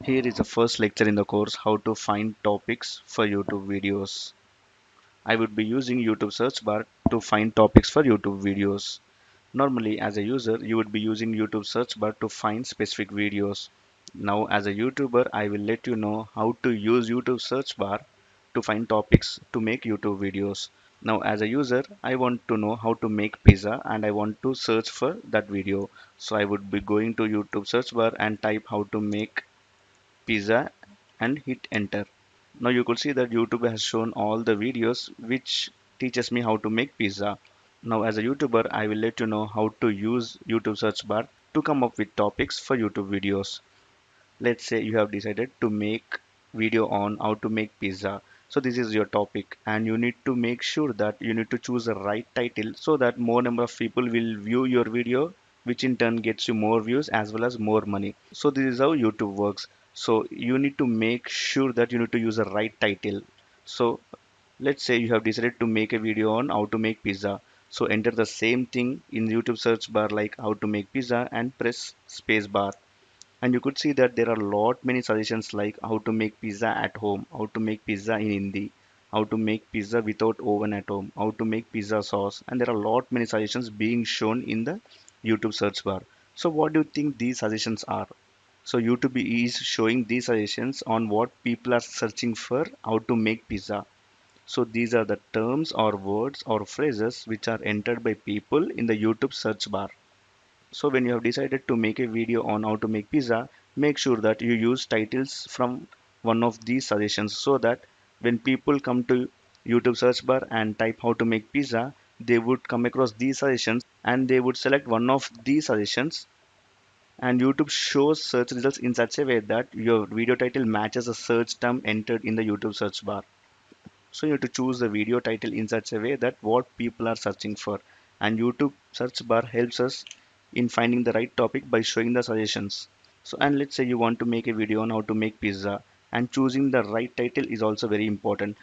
Here is the first lecture in the course how to find topics for YouTube videos. I would be using YouTube search bar to find topics for YouTube videos. Normally as a user you would be using YouTube search bar to find specific videos. Now as a YouTuber I will let you know how to use YouTube search bar to find topics to make YouTube videos. Now as a user I want to know how to make pizza and I want to search for that video. So I would be going to YouTube search bar and type how to make pizza and hit enter. Now you could see that YouTube has shown all the videos which teaches me how to make pizza. Now as a YouTuber I will let you know how to use YouTube search bar to come up with topics for YouTube videos. Let's say you have decided to make video on how to make pizza. So this is your topic and you need to make sure that you need to choose the right title so that more number of people will view your video, which in turn gets you more views as well as more money. So this is how YouTube works. So you need to make sure that you need to use the right title. So let's say you have decided to make a video on how to make pizza. So enter the same thing in YouTube search bar like how to make pizza and press space bar, and you could see that there are a lot many suggestions like how to make pizza at home, how to make pizza in Hindi, how to make pizza without oven at home, how to make pizza sauce, and there are a lot many suggestions being shown in the YouTube search bar. So what do you think these suggestions are? So YouTube is showing these suggestions on what people are searching for how to make pizza. So these are the terms or words or phrases which are entered by people in the YouTube search bar. So when you have decided to make a video on how to make pizza, make sure that you use titles from one of these suggestions so that when people come to YouTube search bar and type how to make pizza, they would come across these suggestions and they would select one of these suggestions, and YouTube shows search results in such a way that your video title matches a search term entered in the YouTube search bar. So you have to choose the video title in such a way that what people are searching for, and YouTube search bar helps us in finding the right topic by showing the suggestions. So and let's say you want to make a video on how to make pizza, and choosing the right title is also very important.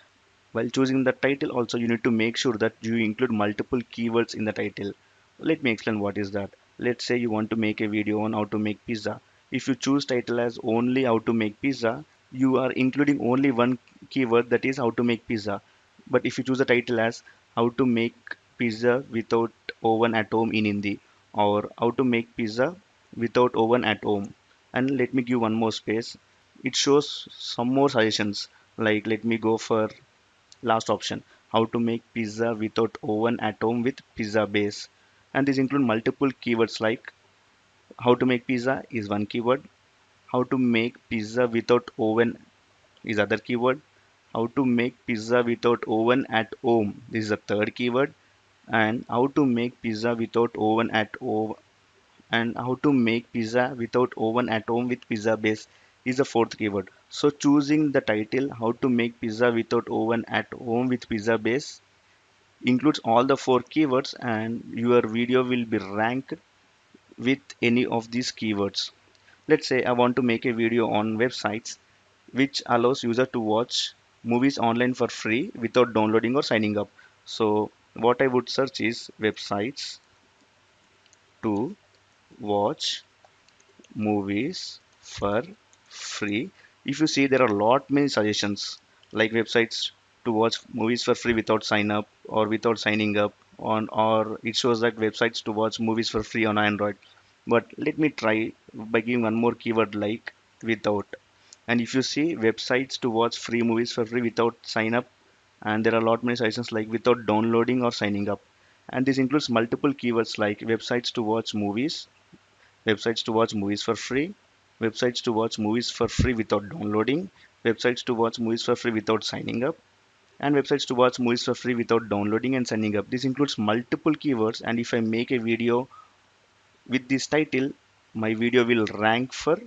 While choosing the title also you need to make sure that you include multiple keywords in the title. Let me explain what is that. Let's say you want to make a video on how to make pizza. If you choose title as only how to make pizza, you are including only one keyword, that is how to make pizza. But if you choose the title as how to make pizza without oven at home in Hindi, or how to make pizza without oven at home, and let me give one more space, it shows some more suggestions. Like let me go for last option, how to make pizza without oven at home with pizza base, and these include multiple keywords like how to make pizza is one keyword, how to make pizza without oven is other keyword, how to make pizza without oven at home, this is the third keyword, and how to make pizza without oven at home, and how to make pizza without oven at home with pizza base is the fourth keyword. So choosing the title how to make pizza without oven at home with pizza base includes all the four keywords, and your video will be ranked with any of these keywords. Let's say I want to make a video on websites which allows user to watch movies online for free without downloading or signing up. So what I would search is websites to watch movies for free. If you see, there are a lot many suggestions like websites to watch movies for free without sign up or without signing up on, or it shows that websites to watch movies for free on Android. But let me try by giving one more keyword like without. And if you see websites to watch free movies for free without sign up, and there are a lot many suggestions like without downloading or signing up. And this includes multiple keywords like websites to watch movies, websites to watch movies for free, websites to watch movies for free without downloading, websites to watch movies for free without signing up, and websites to watch movies for free without downloading and signing up. This includes multiple keywords, and if I make a video with this title, my video will rank for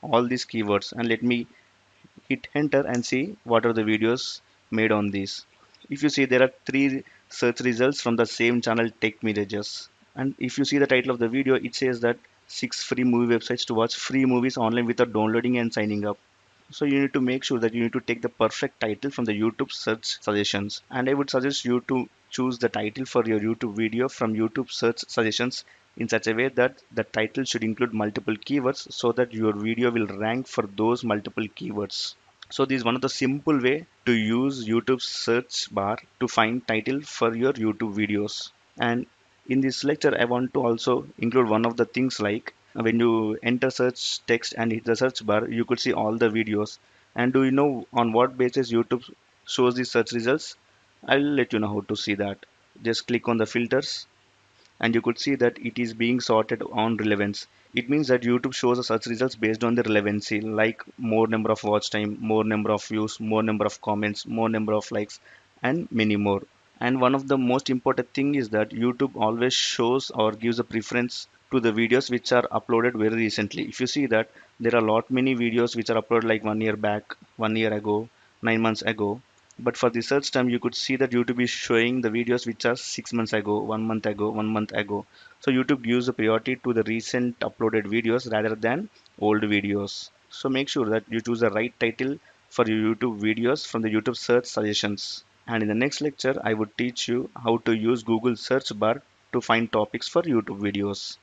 all these keywords. And let me hit enter and see what are the videos made on these. If you see, there are three search results from the same channel, Tech Mirages. And if you see the title of the video, it says that 6 free movie websites to watch free movies online without downloading and signing up. So you need to make sure that you need to take the perfect title from the YouTube search suggestions. And I would suggest you to choose the title for your YouTube video from YouTube search suggestions in such a way that the title should include multiple keywords so that your video will rank for those multiple keywords. So this is one of the simple way to use YouTube search bar to find title for your YouTube videos. And in this lecture, I want to also include one of the things like when you enter search text and hit the search bar, you could see all the videos. And do you know on what basis YouTube shows the search results? I'll let you know how to see that. Just click on the filters and you could see that it is being sorted on relevance. It means that YouTube shows the search results based on the relevancy, like more number of watch time, more number of views, more number of comments, more number of likes, and many more. And one of the most important thing is that YouTube always shows or gives a preference to the videos which are uploaded very recently. If you see that there are a lot many videos which are uploaded like 1 year back, 1 year ago, 9 months ago, but for the search term, you could see that YouTube is showing the videos which are 6 months ago, 1 month ago, 1 month ago. So YouTube gives a priority to the recent uploaded videos rather than old videos. So make sure that you choose the right title for your YouTube videos from the YouTube search suggestions. And in the next lecture, I would teach you how to use Google search bar to find topics for YouTube videos.